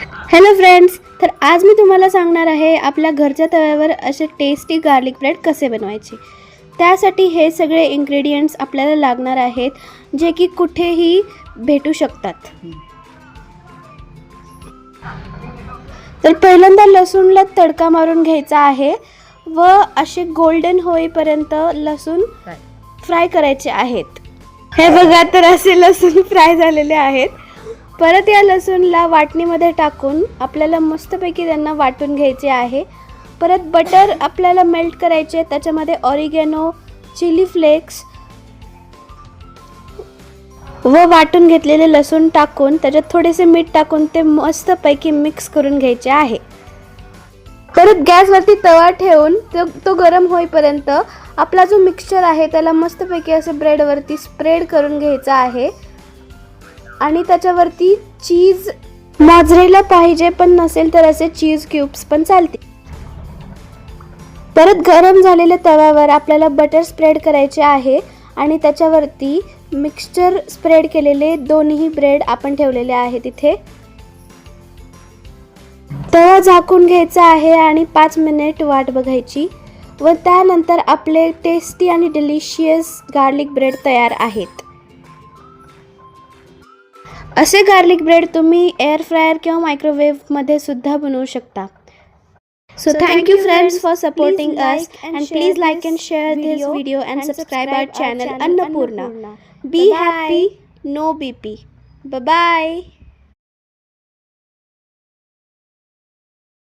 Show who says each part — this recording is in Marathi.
Speaker 1: हॅलो फ्रेंड्स, तर आज मी तुम्हाला सांगणार आहे आपल्या घरच्या तव्यावर असे टेस्टी गार्लिक ब्रेड कसे बनवायचे। त्यासाठी हे सगळे इन्ग्रेडियंट्स आपल्याला लागणार आहेत, जे की कुठेही भेटू शकतात। तर पहिल्यांदा लसूणला तडका मारून घ्यायचा आहे व असे गोल्डन होईपर्यंत लसूण फ्राय करायचे आहेत। हे बघा, तर असे लसूण फ्राय झालेले आहेत। परत या लसूणला वाटणीमध्ये टाकून आपल्याला मस्तपैकी त्यांना वाटून घ्यायचे आहे। परत बटर आपल्याला मेल्ट करायचे, त्याच्यामध्ये ऑरिगॅनो, चिली फ्लेक्स व वाटून घेतलेले लसूण टाकून त्याच्यात थोडेसे मीठ टाकून ते मस्तपैकी मिक्स करून घ्यायचे आहे। परत गॅसवरती तवा ठेवून तो गरम होईपर्यंत आपला जो मिक्सचर आहे त्याला मस्तपैकी असे ब्रेडवरती स्प्रेड करून घ्यायचा आहे आणि त्याच्यावरती चीज मोझरेला पाहिजे, पण नसेल तर असे चीज क्यूब्स पण चालतील। परत गरम झालेल्या तव्यावर आपल्याला बटर स्प्रेड करायचे आहे आणि त्याच्यावरती मिक्सचर स्प्रेड केलेले दोन्ही ब्रेड आपण ठेवलेले आहे तिथे। तवा झाकून घ्यायचा आहे आणि 5 मिनिट वाट बघायची व त्यानंतर आपले टेस्टी आणि डिलिशियस गार्लिक ब्रेड तयार आहेत। असे गार्लिक ब्रेड तुम्ही एअर फ्रायर किंवा मायक्रोवेव्ह मध्ये सुद्धा बनवू शकता। So thank you friends for supporting us, and please like and share this video and subscribe our channel Annapurna. Be happy, no BP. Bye bye.